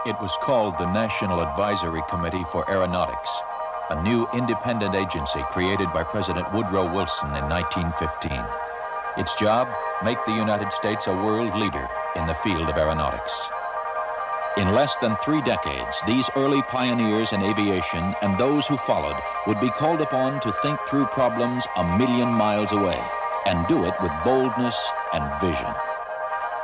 It was called the National Advisory Committee for Aeronautics, a new independent agency created by President Woodrow Wilson in 1915. Its job, make the United States a world leader in the field of aeronautics. In less than 3 decades, these early pioneers in aviation and those who followed would be called upon to think through problems a million miles away and do it with boldness and vision.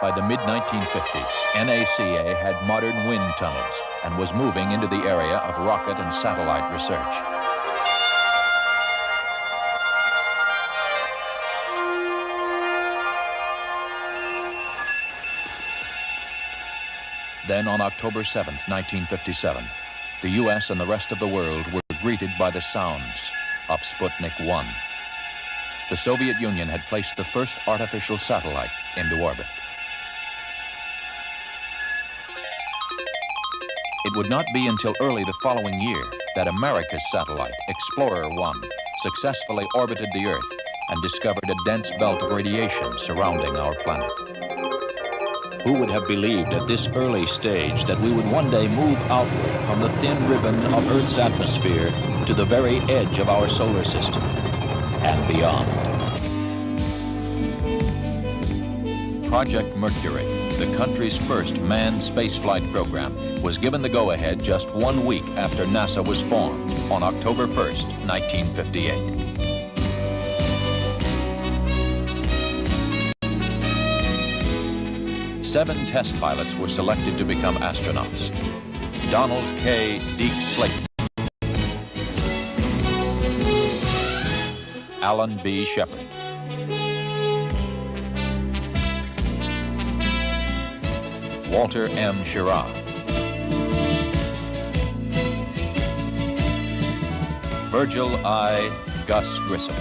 By the mid-1950s, NACA had modern wind tunnels and was moving into the area of rocket and satellite research. Then on October 7, 1957, the U.S. and the rest of the world were greeted by the sounds of Sputnik 1. The Soviet Union had placed the first artificial satellite into orbit. It would not be until early the following year that America's satellite, Explorer 1, successfully orbited the Earth and discovered a dense belt of radiation surrounding our planet. Who would have believed at this early stage that we would one day move outward from the thin ribbon of Earth's atmosphere to the very edge of our solar system and beyond? Project Mercury, the country's first manned spaceflight program, was given the go-ahead just 1 week after NASA was formed on October 1st, 1958. Seven test pilots were selected to become astronauts. Donald K. Deke Slayton, Alan B. Shepard, Walter M. Schirra, Virgil I. Gus Grissom,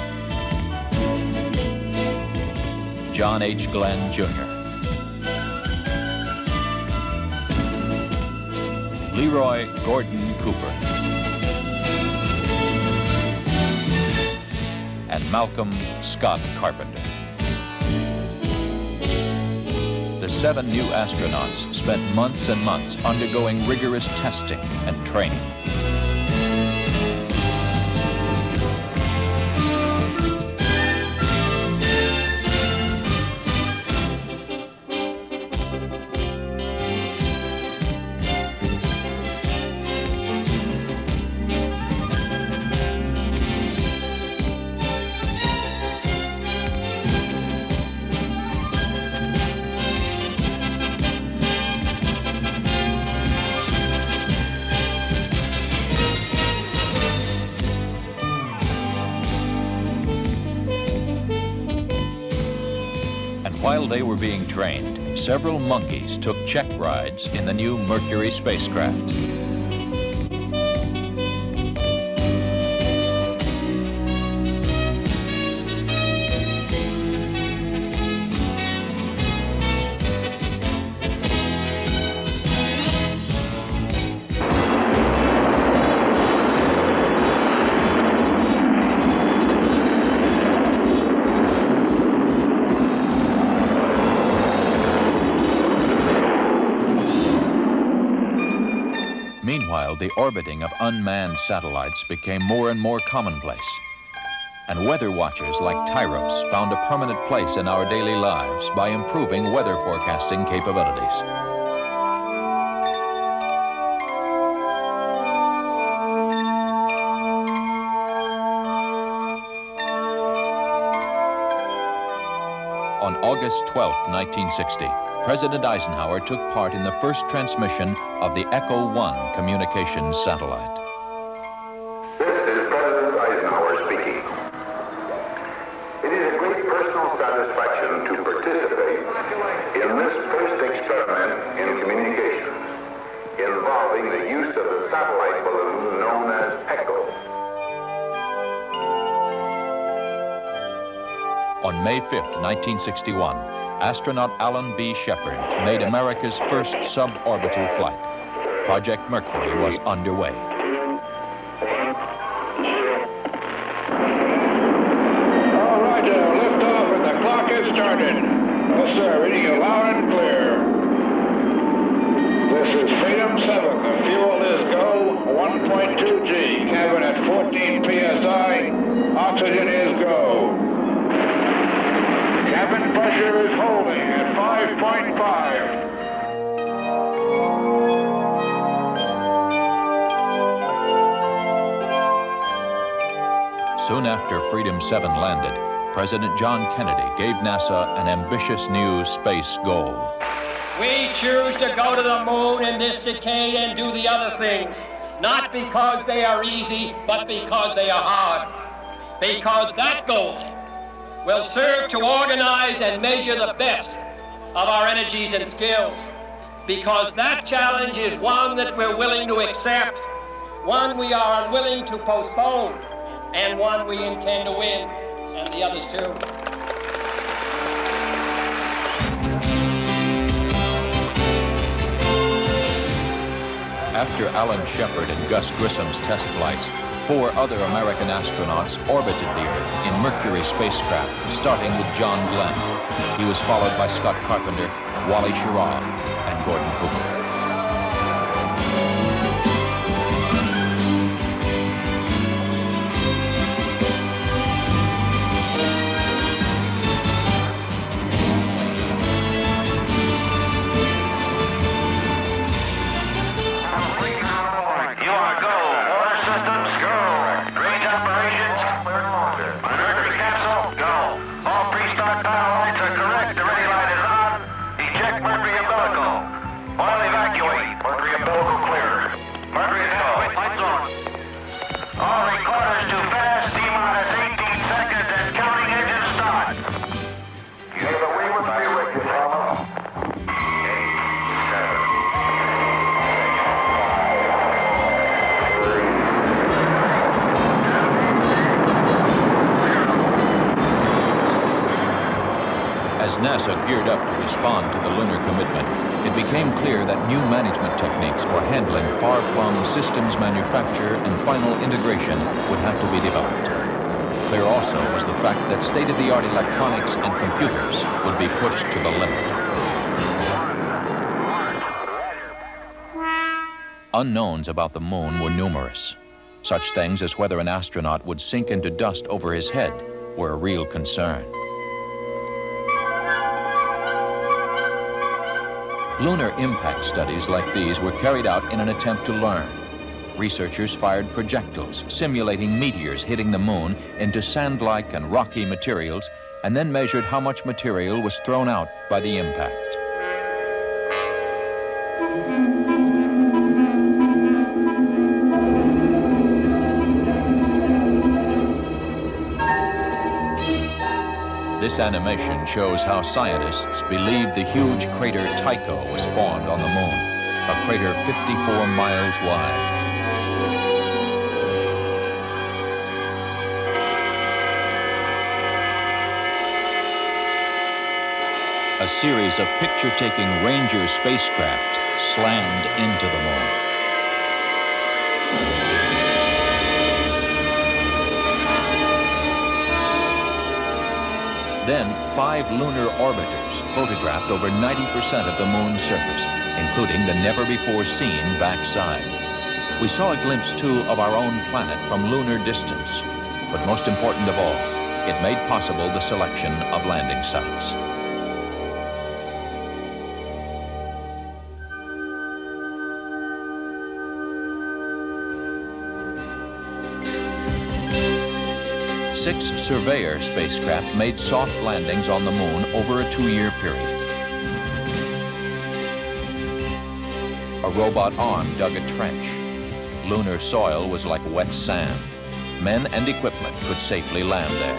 John H. Glenn, Jr., Leroy Gordon Cooper, and Malcolm Scott Carpenter. The 7 new astronauts spent months and months undergoing rigorous testing and training. While they were being trained, several monkeys took check rides in the new Mercury spacecraft. Meanwhile, the orbiting of unmanned satellites became more and more commonplace. And weather watchers like Tyros found a permanent place in our daily lives by improving weather forecasting capabilities. On August 12, 1960, President Eisenhower took part in the first transmission of the Echo 1 communications satellite. This is President Eisenhower speaking. It is a great personal satisfaction to participate in this first experiment in communications involving the use of the satellite balloon known as Echo. On May 5, 1961, astronaut Alan B. Shepard made America's first suborbital flight. Project Mercury was underway. All right, lift off and the clock has started. Yes, sir, reading you loud and clear. This is Freedom 7. pressure is holding at 5.5. Soon after Freedom 7 landed, President John Kennedy gave NASA an ambitious new space goal. We choose to go to the moon in this decade and do the other things, not because they are easy, but because they are hard. Because that goal will serve to organize and measure the best of our energies and skills. Because that challenge is one that we're willing to accept, one we are unwilling to postpone, and one we intend to win, and the others too. After Alan Shepard and Gus Grissom's test flights, 4 other American astronauts orbited the Earth in Mercury spacecraft, starting with John Glenn. He was followed by Scott Carpenter, Wally Schirra, and Gordon Cooper. As NASA geared up to respond to the lunar commitment, it became clear that new management techniques for handling far-flung systems manufacture and final integration would have to be developed. Clear also was the fact that state-of-the-art electronics and computers would be pushed to the limit. Unknowns about the moon were numerous. Such things as whether an astronaut would sink into dust over his head were a real concern. Lunar impact studies like these were carried out in an attempt to learn. Researchers fired projectiles simulating meteors hitting the moon into sand-like and rocky materials, and then measured how much material was thrown out by the impact. This animation shows how scientists believed the huge crater Tycho was formed on the moon, a crater 54 miles wide. A series of picture-taking Ranger spacecraft slammed into the moon. Then, 5 lunar orbiters photographed over 90% of the moon's surface, including the never-before-seen backside. We saw a glimpse, too, of our own planet from lunar distance. But most important of all, it made possible the selection of landing sites. Six Surveyor spacecraft made soft landings on the moon over a 2-year period. A robot arm dug a trench. Lunar soil was like wet sand. Men and equipment could safely land there.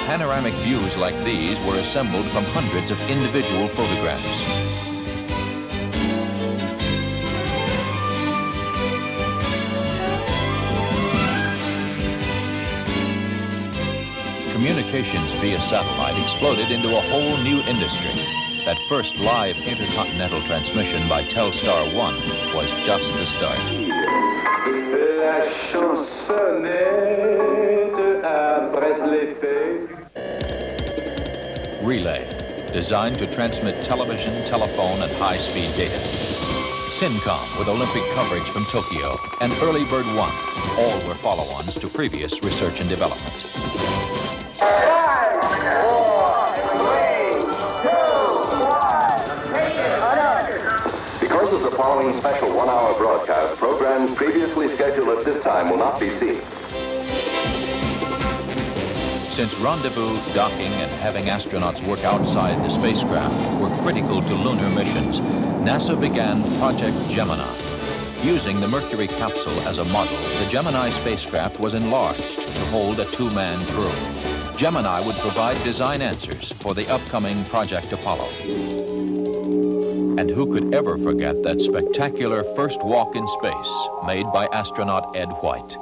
Panoramic views like these were assembled from hundreds of individual photographs. Communications via satellite exploded into a whole new industry. That first live intercontinental transmission by Telstar 1 was just the start. La chansonnette à Brest-les-Pins. Relay, designed to transmit television, telephone, and high-speed data. Syncom with Olympic coverage from Tokyo, and Early Bird 1. All were follow-ons to previous research and development. 5, 4, 3, 2, 1, take it. Because of the following special one-hour broadcast, programs previously scheduled at this time will not be seen. Since rendezvous, docking, and having astronauts work outside the spacecraft were critical to lunar missions, NASA began Project Gemini. Using the Mercury capsule as a model, the Gemini spacecraft was enlarged to hold a two-man crew. Gemini would provide design answers for the upcoming Project Apollo. And who could ever forget that spectacular first walk in space made by astronaut Ed White?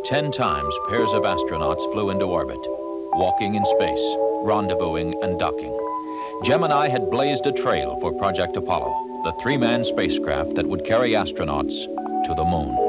Ten times pairs of astronauts flew into orbit, walking in space, rendezvousing, and docking. Gemini had blazed a trail for Project Apollo, the three-man spacecraft that would carry astronauts to the moon.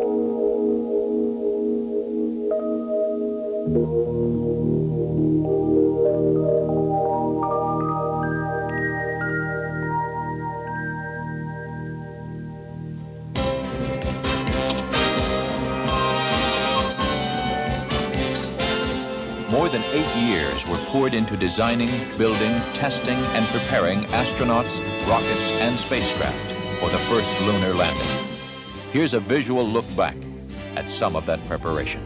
More than 8 years were poured into designing, building, testing, and preparing astronauts, rockets, and spacecraft for the first lunar landing. Here's a visual look back at some of that preparation.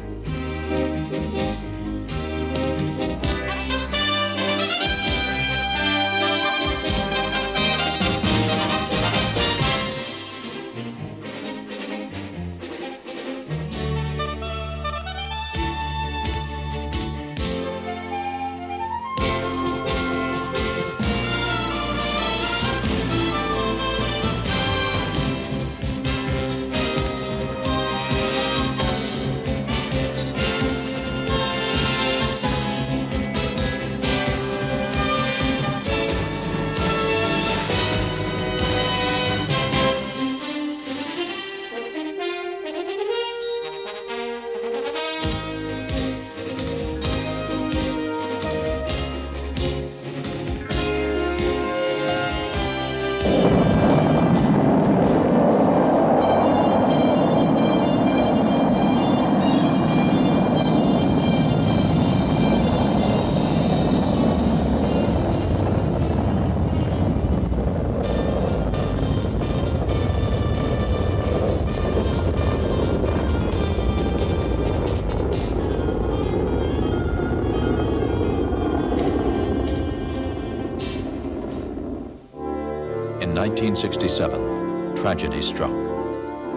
In 1967, tragedy struck.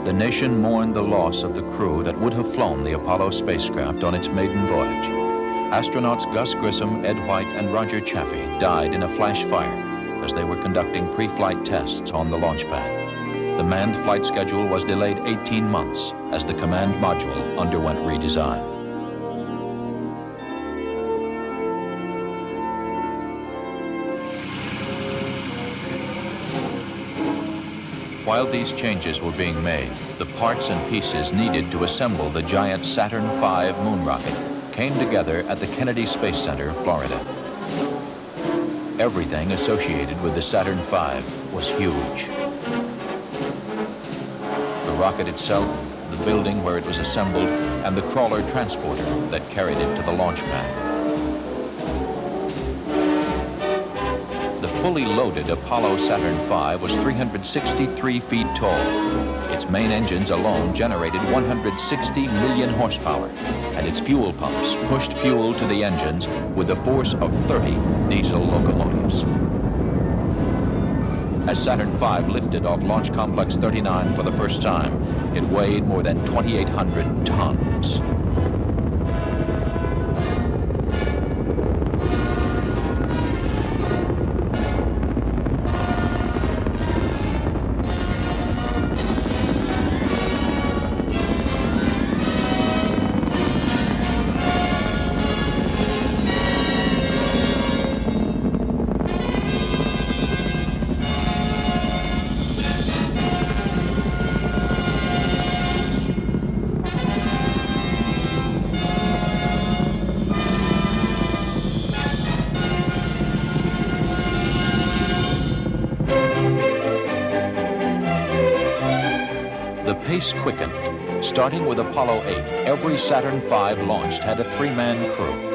The nation mourned the loss of the crew that would have flown the Apollo spacecraft on its maiden voyage. Astronauts Gus Grissom, Ed White, and Roger Chaffee died in a flash fire as they were conducting pre-flight tests on the launch pad. The manned flight schedule was delayed 18 months as the command module underwent redesign. While these changes were being made, the parts and pieces needed to assemble the giant Saturn V moon rocket came together at the Kennedy Space Center, Florida. Everything associated with the Saturn V was huge. The rocket itself, the building where it was assembled, and the crawler transporter that carried it to the launch pad. The fully loaded Apollo Saturn V was 363 feet tall. Its main engines alone generated 160 million horsepower. and its fuel pumps pushed fuel to the engines with the force of 30 diesel locomotives. As Saturn V lifted off Launch Complex 39 for the first time, it weighed more than 2,800 tons. The pace quickened. Starting with Apollo 8, every Saturn V launched had a three-man crew.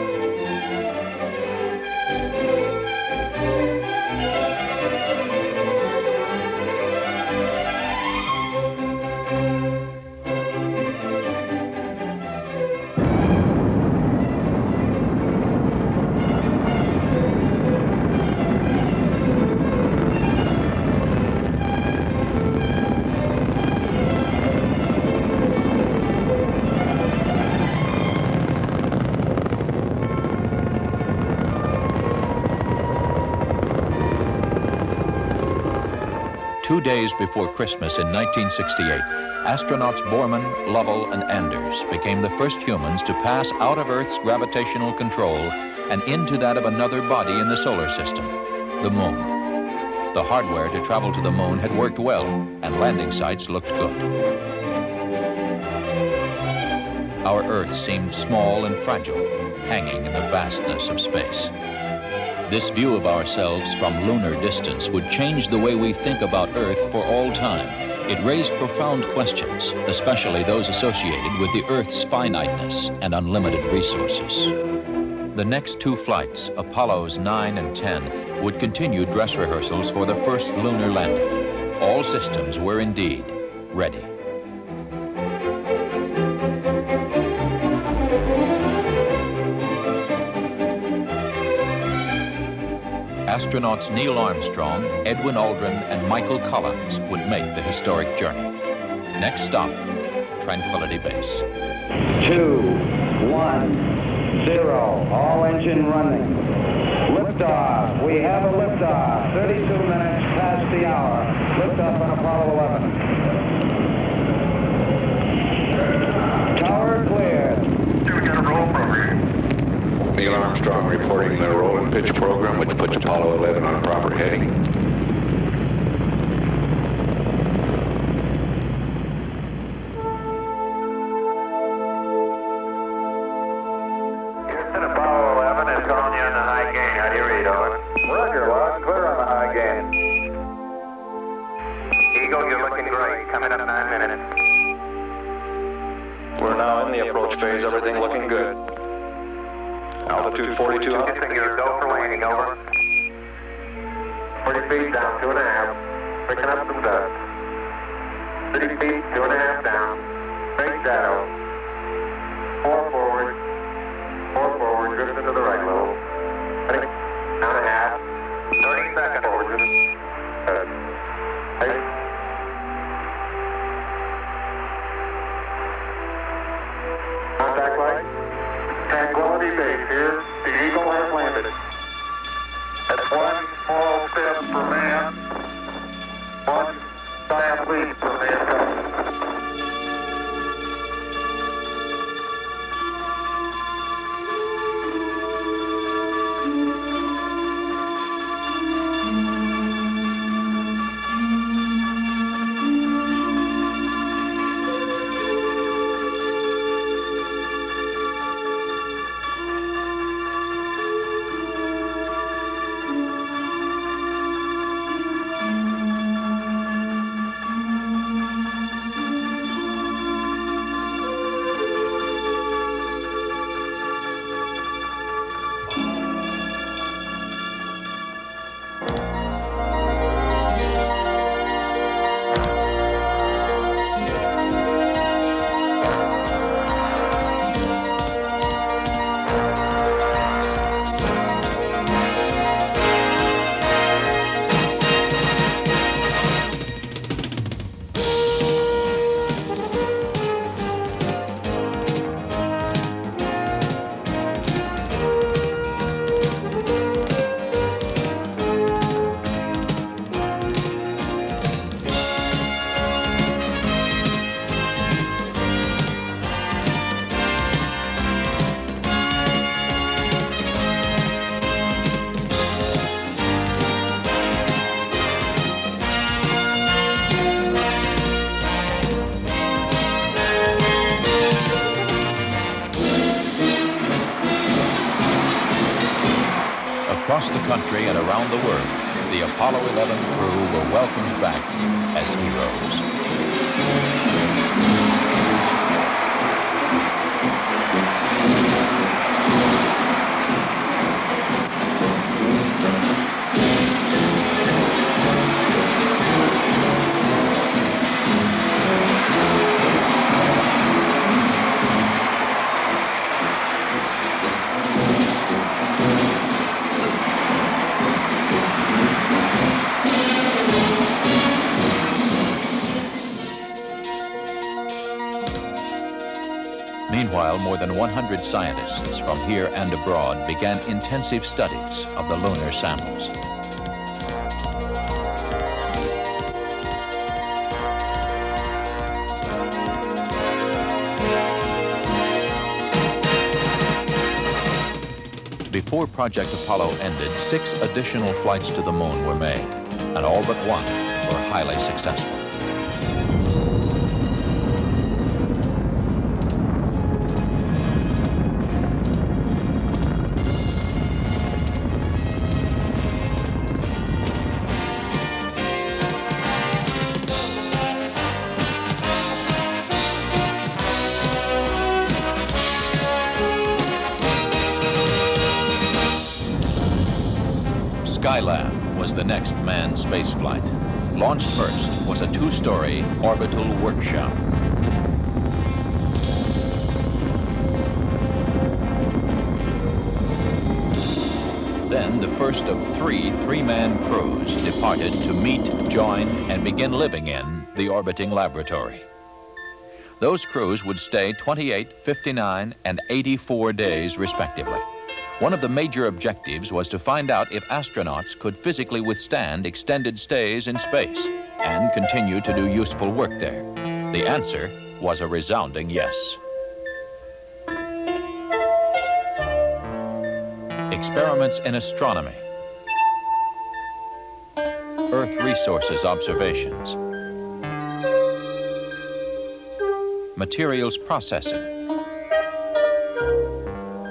Two days before Christmas in 1968, astronauts Borman, Lovell, and Anders became the first humans to pass out of Earth's gravitational control and into that of another body in the solar system, the Moon. The hardware to travel to the Moon had worked well, and landing sites looked good. Our Earth seemed small and fragile, hanging in the vastness of space. This view of ourselves from lunar distance would change the way we think about Earth for all time. It raised profound questions, especially those associated with the Earth's finiteness and unlimited resources. The next two flights, Apollos 9 and 10, would continue dress rehearsals for the first lunar landing. All systems were indeed ready. Astronauts Neil Armstrong, Edwin Aldrin, and Michael Collins would make the historic journey. Next stop, Tranquility Base. 2, 1, 0. All engine running. Liftoff. We have a liftoff. 32 minutes past the hour. Liftoff on Apollo 11. Tower cleared. We got a roll program. Neil Armstrong reporting the roll and pitch program, which puts Apollo 11 on a proper heading. Houston, Apollo 11 is calling you in the high gain. How do you read, Owen? Roger, loud and clear on the high gain. Eagle, you're looking great. Coming up 9 minutes. We're now in the approach phase. Everything looking good. Altitude 4200. Houston, you're go for landing, over. 40 feet down, 2.5. Picking up some dust. 30 feet, 2.5 down. Straight shadow. 4 forward. 4 forward, drifting to the right a little. 30, down a half. 30 seconds forward. Good. 8. Contact light. Tranquility Base here. The Eagle has landed. That's one small step for man, one giant leap for mankind. Across the country and around the world, the Apollo 11 crew were welcomed back as heroes. Meanwhile, more than 100 scientists from here and abroad began intensive studies of the lunar samples. Before Project Apollo ended, 6 additional flights to the moon were made, and all but one were highly successful. Skylab was the next manned spaceflight. Launched first was a 2-story orbital workshop. Then the first of 3 3-man crews departed to meet, join, and begin living in the orbiting laboratory. Those crews would stay 28, 59, and 84 days respectively. One of the major objectives was to find out if astronauts could physically withstand extended stays in space and continue to do useful work there. The answer was a resounding yes. Experiments in astronomy, Earth resources observations, materials processing,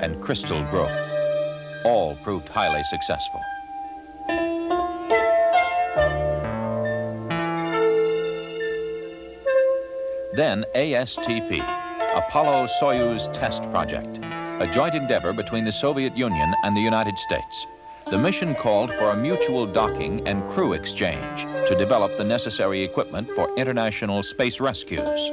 and crystal growth all proved highly successful. Then ASTP, Apollo-Soyuz Test Project, a joint endeavor between the Soviet Union and the United States. The mission called for a mutual docking and crew exchange to develop the necessary equipment for international space rescues.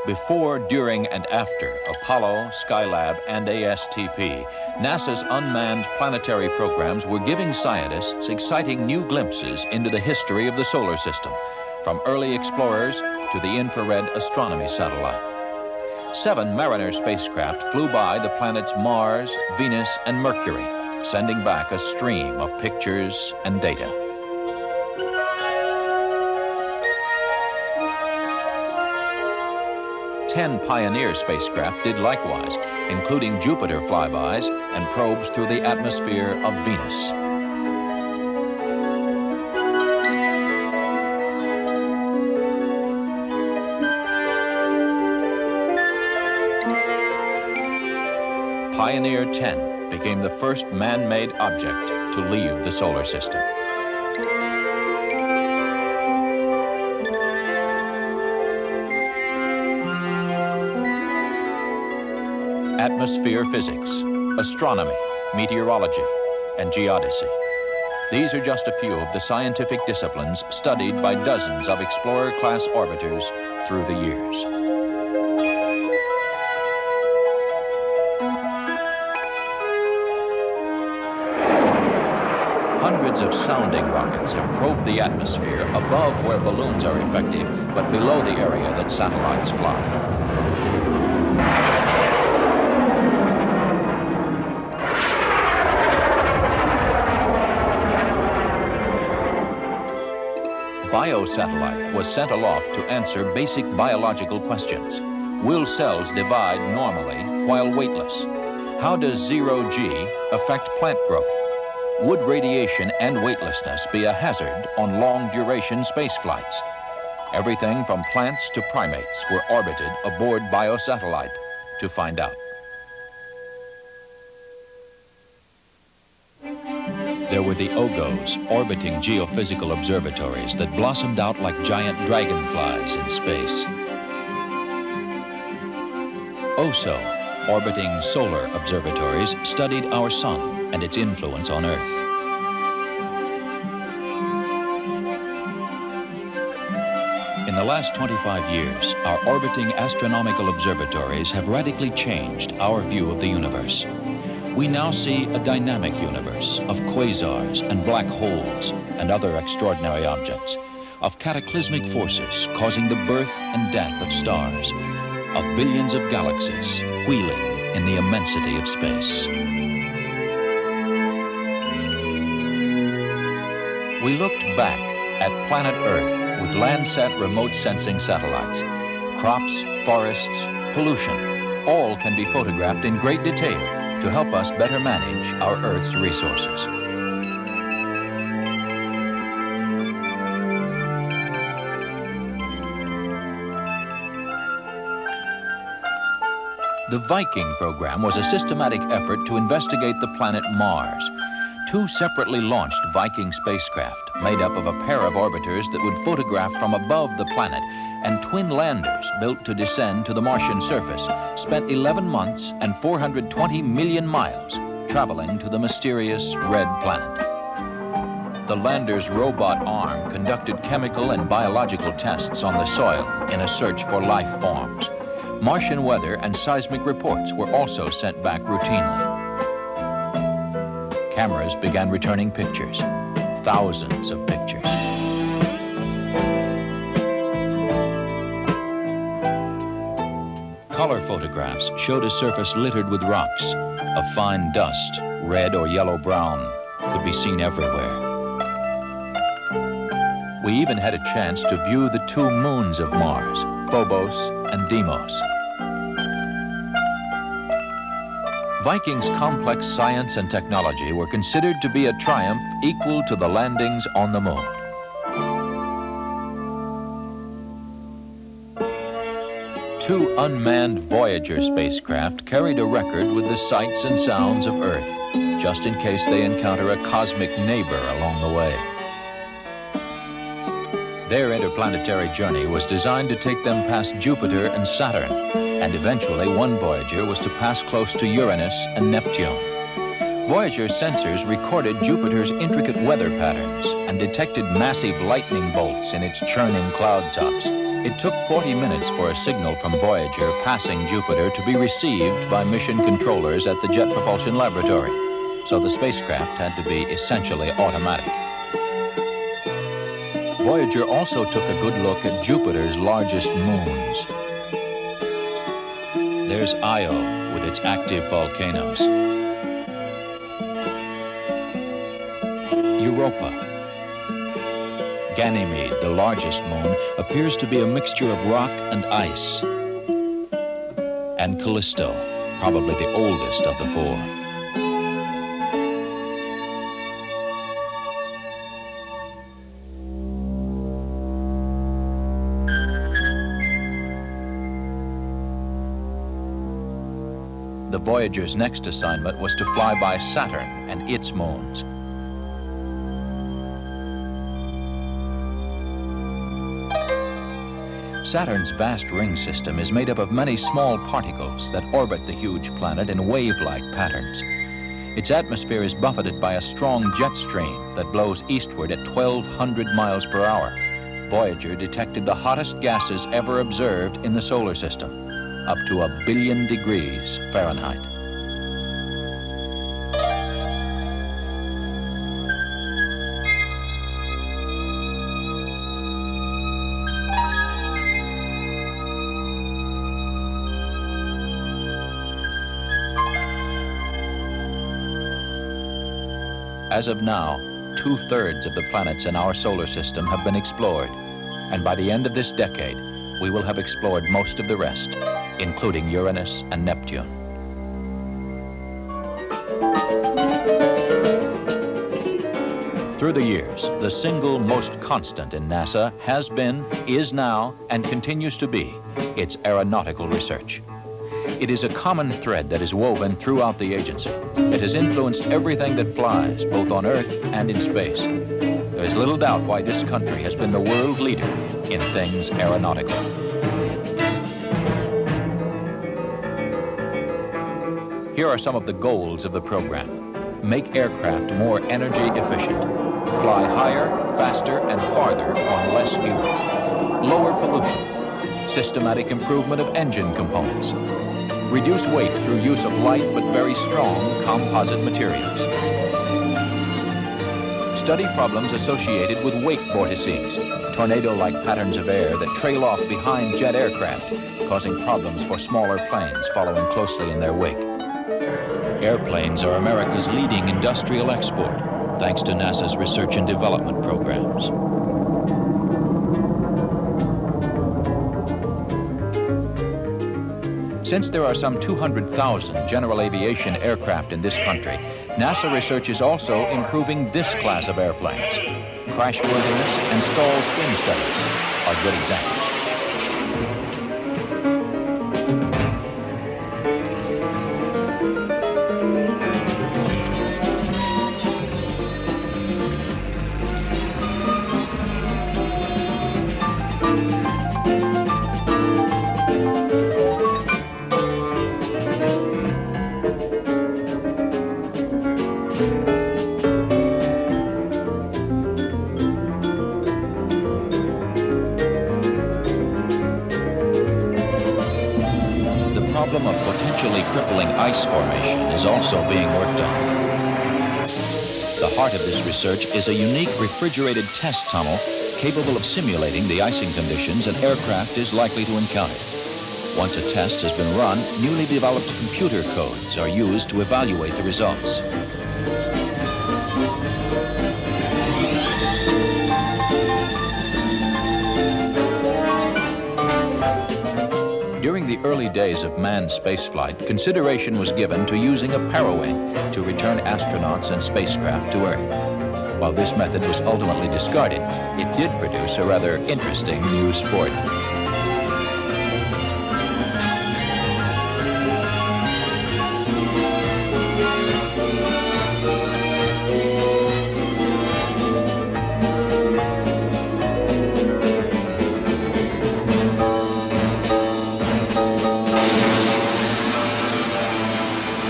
Before, during, and after Apollo, Skylab, and ASTP, NASA's unmanned planetary programs were giving scientists exciting new glimpses into the history of the solar system, from early explorers to the infrared astronomy satellite. 7 Mariner spacecraft flew by the planets Mars, Venus, and Mercury, sending back a stream of pictures and data. 10 Pioneer spacecraft did likewise, including Jupiter flybys and probes through the atmosphere of Venus. Pioneer 10 became the first man-made object to leave the solar system. Atmosphere physics, astronomy, meteorology, and geodesy. These are just a few of the scientific disciplines studied by dozens of Explorer-class orbiters through the years. Hundreds of sounding rockets have probed the atmosphere above where balloons are effective, but below the area that satellites fly. Biosatellite was sent aloft to answer basic biological questions. Will cells divide normally while weightless? How does zero-G affect plant growth? would radiation and weightlessness be a hazard on long-duration space flights? Everything from plants to primates were orbited aboard biosatellite to find out. There were the OGOs, orbiting geophysical observatories that blossomed out like giant dragonflies in space. OSO, orbiting solar observatories, studied our sun and its influence on Earth. In the last 25 years, our orbiting astronomical observatories have radically changed our view of the universe. We now see a dynamic universe of quasars and black holes and other extraordinary objects, of cataclysmic forces causing the birth and death of stars, of billions of galaxies wheeling in the immensity of space. We looked back at planet Earth with Landsat remote sensing satellites. Crops, forests, pollution, all can be photographed in great detail to help us better manage our Earth's resources. The Viking program was a systematic effort to investigate the planet Mars. 2 separately launched Viking spacecraft, made up of a pair of orbiters that would photograph from above the planet, and twin landers built to descend to the Martian surface, spent 11 months and 420 million miles traveling to the mysterious red planet. The lander's robot arm conducted chemical and biological tests on the soil in a search for life forms. Martian weather and seismic reports were also sent back routinely. Cameras began returning pictures, thousands of pictures. Color photographs showed a surface littered with rocks. Of fine dust, red or yellow-brown, could be seen everywhere. We even had a chance to view the 2 moons of Mars, Phobos and Deimos. Viking's complex science and technology were considered to be a triumph equal to the landings on the moon. Two unmanned Voyager spacecraft carried a record with the sights and sounds of Earth, just in case they encounter a cosmic neighbor along the way. Their interplanetary journey was designed to take them past Jupiter and Saturn, and eventually one Voyager was to pass close to Uranus and Neptune. Voyager's sensors recorded Jupiter's intricate weather patterns and detected massive lightning bolts in its churning cloud tops. It took 40 minutes for a signal from Voyager passing Jupiter to be received by mission controllers at the Jet Propulsion Laboratory, so the spacecraft had to be essentially automatic. Voyager also took a good look at Jupiter's largest moons. There's Io with its active volcanoes. Europa. Ganymede, the largest moon, appears to be a mixture of rock and ice. And Callisto, probably the oldest of the 4. The Voyager's next assignment was to fly by Saturn and its moons. Saturn's vast ring system is made up of many small particles that orbit the huge planet in wave-like patterns. Its atmosphere is buffeted by a strong jet stream that blows eastward at 1,200 miles per hour. Voyager detected the hottest gases ever observed in the solar system, up to 1 billion degrees Fahrenheit. As of now, 2/3 of the planets in our solar system have been explored, and by the end of this decade, we will have explored most of the rest, including Uranus and Neptune. Through the years, the single most constant in NASA has been, is now, and continues to be its aeronautical research. It is a common thread that is woven throughout the agency. It has influenced everything that flies, both on Earth and in space. There is little doubt why this country has been the world leader in things aeronautical. Here are some of the goals of the program. Make aircraft more energy efficient. Fly higher, faster, and farther on less fuel. Lower pollution. Systematic improvement of engine components. Reduce weight through use of light but very strong composite materials. Study problems associated with wake vortices, tornado-like patterns of air that trail off behind jet aircraft, causing problems for smaller planes following closely in their wake. Airplanes are America's leading industrial export, thanks to NASA's research and development programs. Since there are some 200,000 general aviation aircraft in this country, NASA research is also improving this class of airplanes. Crashworthiness and stall spin studies are good examples. The problem of potentially crippling ice formation is also being worked on. The heart of this research is a unique refrigerated test tunnel capable of simulating the icing conditions an aircraft is likely to encounter. Once a test has been run, newly developed computer codes are used to evaluate the results. During the early days of manned spaceflight, consideration was given to using a parawing to return astronauts and spacecraft to Earth. While this method was ultimately discarded, it did produce a rather interesting new sport.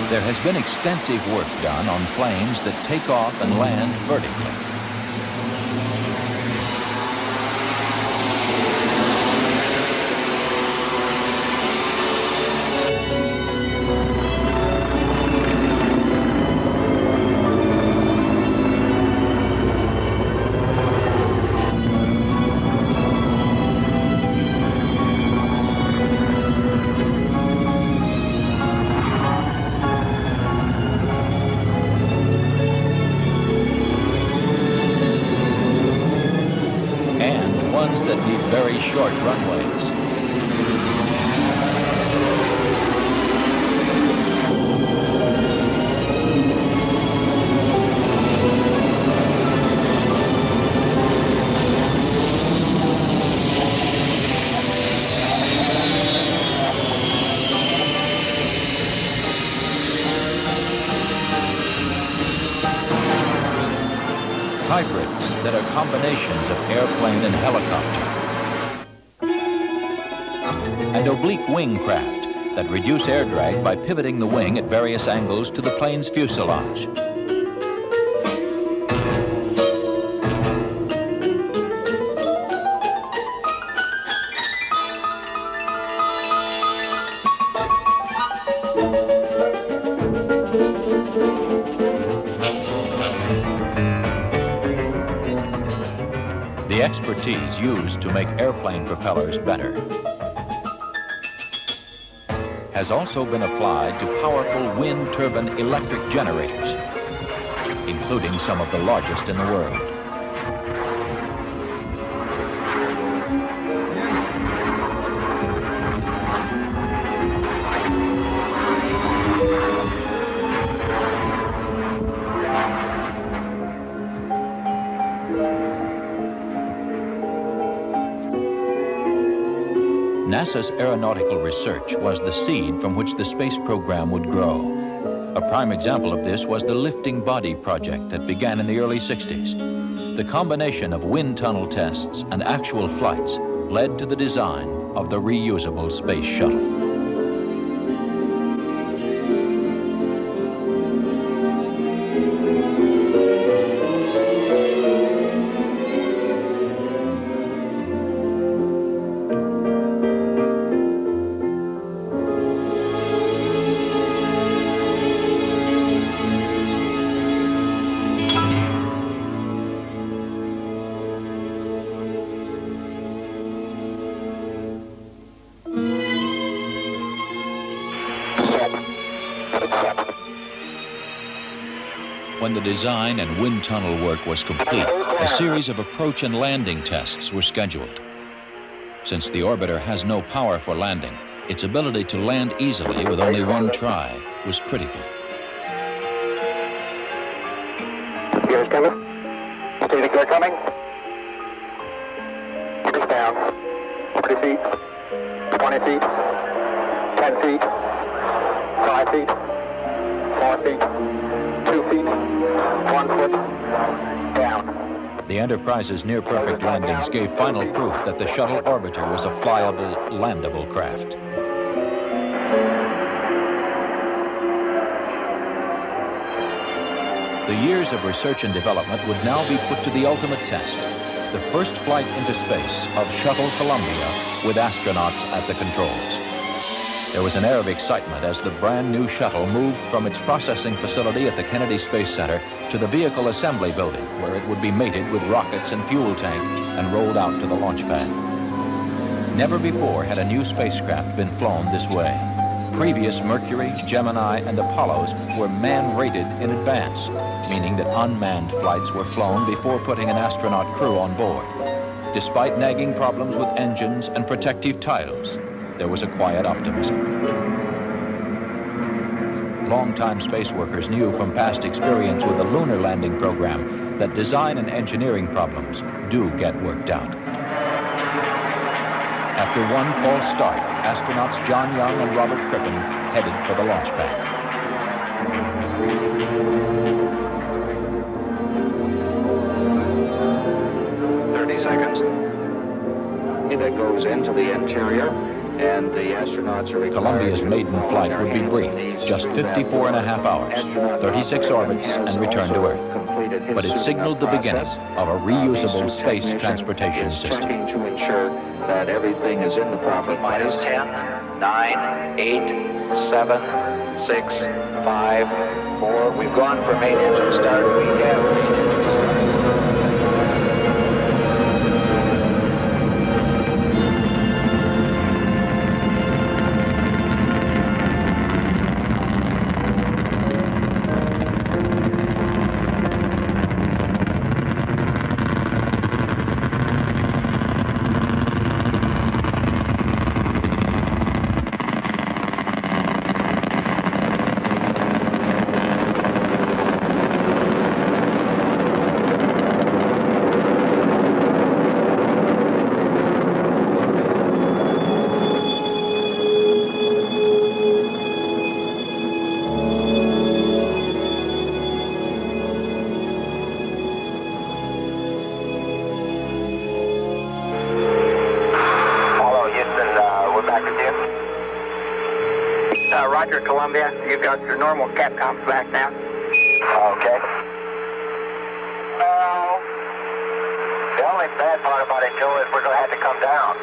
There has been extensive work done on planes that take off and land vertically. Ones that need very short runways. Hybrids that are combinations of airplane and helicopter. And oblique wing craft that reduce air drag by pivoting the wing at various angles to the plane's fuselage. The expertise used to make airplane propellers better has also been applied to powerful wind turbine electric generators, including some of the largest in the world. NASA's aeronautical research was the seed from which the space program would grow. A prime example of this was the Lifting Body project that began in the early 60s. The combination of wind tunnel tests and actual flights led to the design of the reusable space shuttle. When the design and wind tunnel work was complete, a series of approach and landing tests were scheduled. Since the orbiter has no power for landing, its ability to land easily with only one try was critical. Gears coming. Steady gear coming. Gears down. 30 feet. 20 feet. 10 feet. 5 feet. 4 feet. 2 feet, 1 foot, down. The Enterprise's near-perfect landings gave final proof that the shuttle orbiter was a flyable, landable craft. The years of research and development would now be put to the ultimate test, the first flight into space of Shuttle Columbia with astronauts at the controls. There was an air of excitement as the brand new shuttle moved from its processing facility at the Kennedy Space Center to the vehicle assembly building, where it would be mated with rockets and fuel tank and rolled out to the launch pad. Never before had a new spacecraft been flown this way. Previous Mercury, Gemini, and Apollos were man-rated in advance, meaning that unmanned flights were flown before putting an astronaut crew on board. Despite nagging problems with engines and protective tiles, there was a quiet optimism. Longtime space workers knew from past experience with the lunar landing program that design and engineering problems do get worked out. After one false start, astronauts John Young and Robert Crippen headed for the launch pad. 30 seconds. That goes into the interior. And the astronauts are Columbia's maiden flight would be brief, just 54 and a half hours, 36 orbits, and return to Earth. But it signaled the beginning of a reusable space transportation system. To ensure that everything is in the proper place. 10, 9, 8, 7, 6, 5, 4. We've gone for main engine start. We have. Roger, Columbia. You've got your normal Capcom back now. Okay. The only bad part about it, Joe, is we're going to have to come down.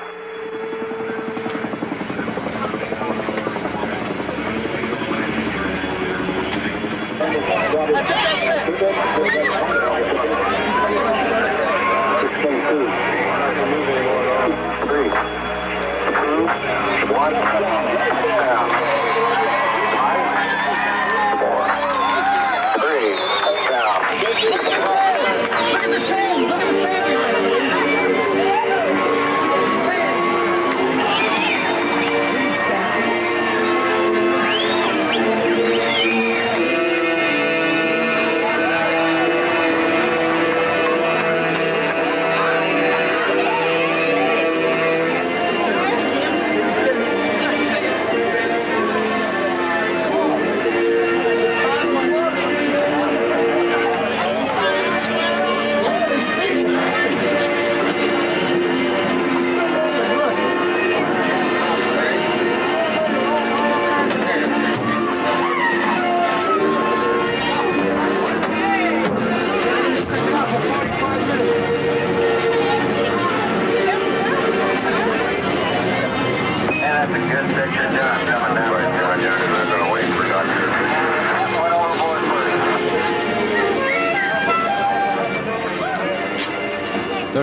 Three, two, one, down. 5, 4, 3, down. Look at the sand! Look at the sand!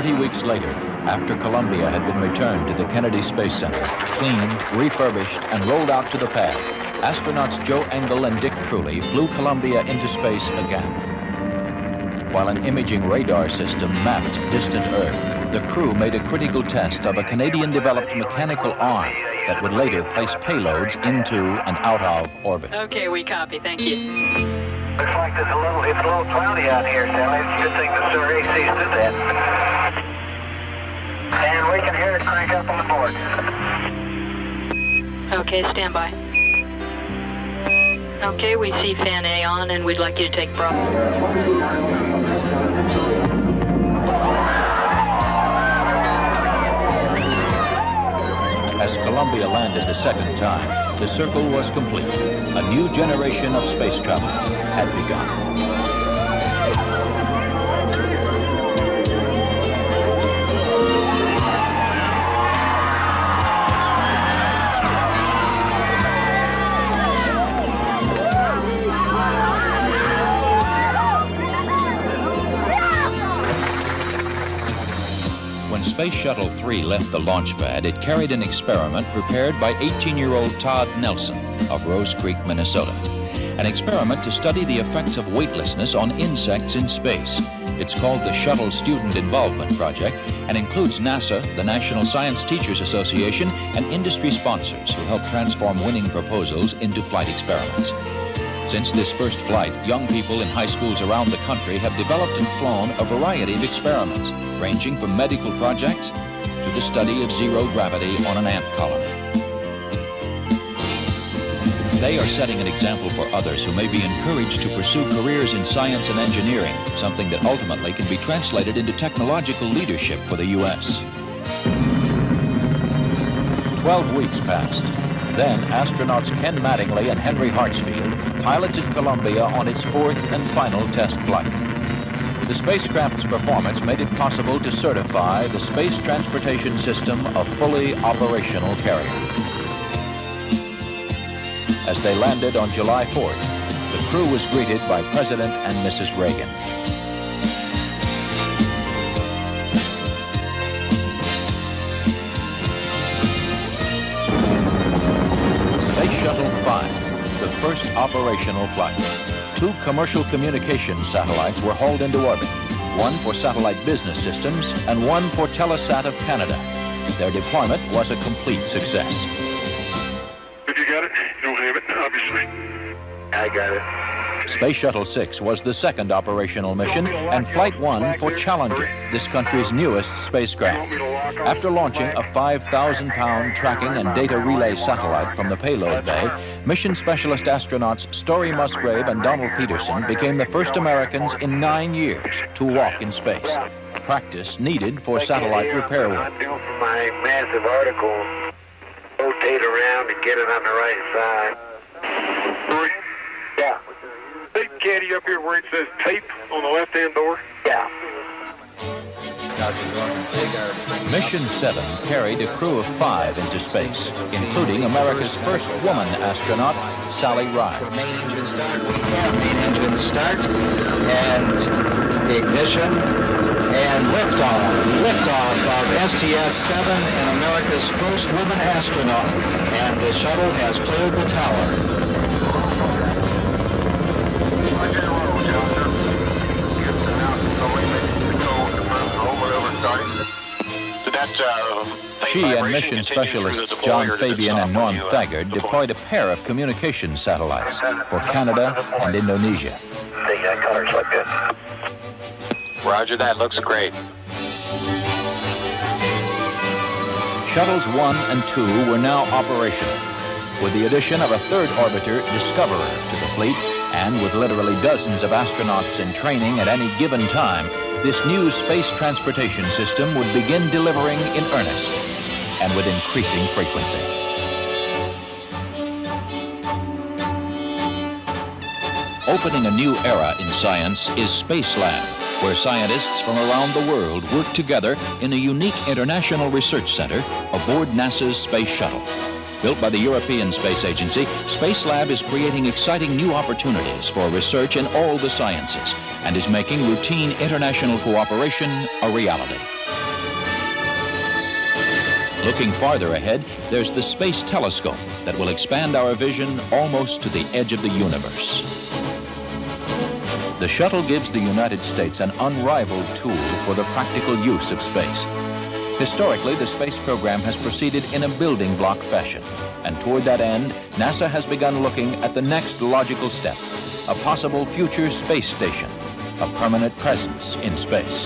30 weeks later, after Columbia had been returned to the Kennedy Space Center, cleaned, refurbished, and rolled out to the pad, astronauts Joe Engle and Dick Truly flew Columbia into space again. While an imaging radar system mapped distant Earth, the crew made a critical test of a Canadian-developed mechanical arm that would later place payloads into and out of orbit. Okay, we copy. Thank you. Looks like it's a little cloudy out here, Sally. It's a good thing the Sir AC did that. And we can hear it crank up on the board. Okay, stand by. Okay, we see fan A on, and we'd like you to take Bravo. As Columbia landed the second time, the circle was complete. A new generation of space travel had begun. When Space Shuttle 3 left the launch pad, it carried an experiment prepared by 18-year-old Todd Nelson of Rose Creek, Minnesota. An experiment to study the effects of weightlessness on insects in space. It's called the Shuttle Student Involvement Project and includes NASA, the National Science Teachers Association, and industry sponsors who help transform winning proposals into flight experiments. Since this first flight, young people in high schools around the country have developed and flown a variety of experiments, ranging from medical projects to the study of zero gravity on an ant colony. They are setting an example for others who may be encouraged to pursue careers in science and engineering, something that ultimately can be translated into technological leadership for the U.S. 12 weeks passed. Then, astronauts Ken Mattingly and Henry Hartsfield piloted Columbia on its fourth and final test flight. The spacecraft's performance made it possible to certify the Space Transportation System a fully operational carrier. As they landed on July 4th, the crew was greeted by President and Mrs. Reagan. Space Shuttle 5, the first operational flight. 2 commercial communications satellites were hauled into orbit, one for satellite business systems and one for Telesat of Canada. Their deployment was a complete success. If you got it, you don't have it, obviously. I got it. Space Shuttle 6 was the second operational mission and Flight 1 for Challenger, this country's newest spacecraft. After launching a 5,000-pound tracking and data relay satellite from the payload bay, mission specialist astronauts Story Musgrave and Donald Peterson became the first Americans in 9 years to walk in space. Practice needed for satellite repair work. For my massive article, rotate around and get it on the right side. Yeah. Big caddy up here where it says tape on the left-hand door. Yeah. Mission 7 carried a crew of 5 into space, including America's first woman astronaut, Sally Ride. Main engine start. Main engine start. And ignition. And liftoff. Liftoff of STS-7 and America's first woman astronaut. And the shuttle has cleared the tower. She and mission specialists John Fabian and Norm Thagard deployed a pair of communication satellites for Canada and Indonesia. They got colors like this. Roger that, looks great. Shuttles 1 and 2 were now operational, with the addition of a third orbiter, Discoverer, to the fleet, and with literally dozens of astronauts in training at any given time, this new space transportation system would begin delivering in earnest and with increasing frequency. Opening a new era in science is Spacelab, where scientists from around the world work together in a unique international research center aboard NASA's space shuttle. Built by the European Space Agency, Spacelab is creating exciting new opportunities for research in all the sciences and is making routine international cooperation a reality. Looking farther ahead, there's the Space Telescope that will expand our vision almost to the edge of the universe. The shuttle gives the United States an unrivaled tool for the practical use of space. Historically, the space program has proceeded in a building block fashion, and toward that end, NASA has begun looking at the next logical step, a possible future space station, a permanent presence in space.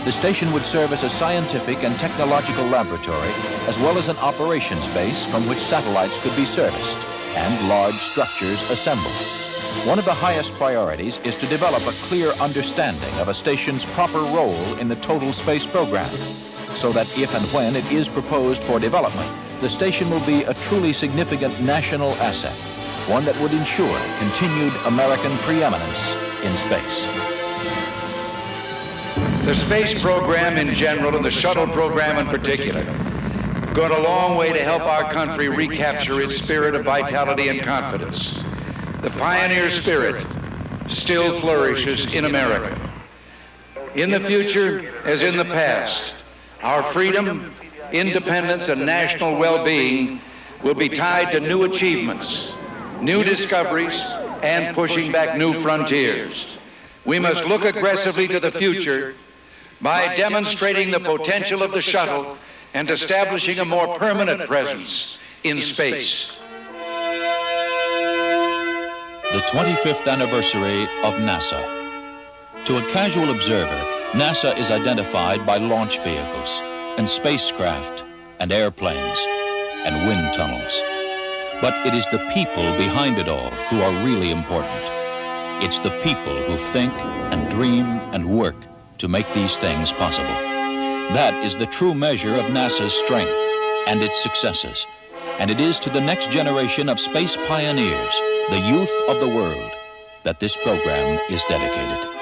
The station would serve as a scientific and technological laboratory, as well as an operations base from which satellites could be serviced and large structures assembled. One of the highest priorities is to develop a clear understanding of a station's proper role in the total space program, so that if and when it is proposed for development, the station will be a truly significant national asset, one that would ensure continued American preeminence in space. The space program in general and the shuttle program in particular have gone a long way to help our country recapture its spirit of vitality and confidence. The pioneer spirit still flourishes in America. In the future, as in the past, our freedom, independence, and national well-being will be tied to new achievements, new discoveries, and pushing back new frontiers. We must look aggressively to the future by demonstrating the potential of the shuttle and establishing a more permanent presence in space. The 25th anniversary of NASA. To a casual observer, NASA is identified by launch vehicles and spacecraft and airplanes and wind tunnels. But it is the people behind it all who are really important. It's the people who think and dream and work to make these things possible. That is the true measure of NASA's strength and its successes. And it is to the next generation of space pioneers, the youth of the world, that this program is dedicated.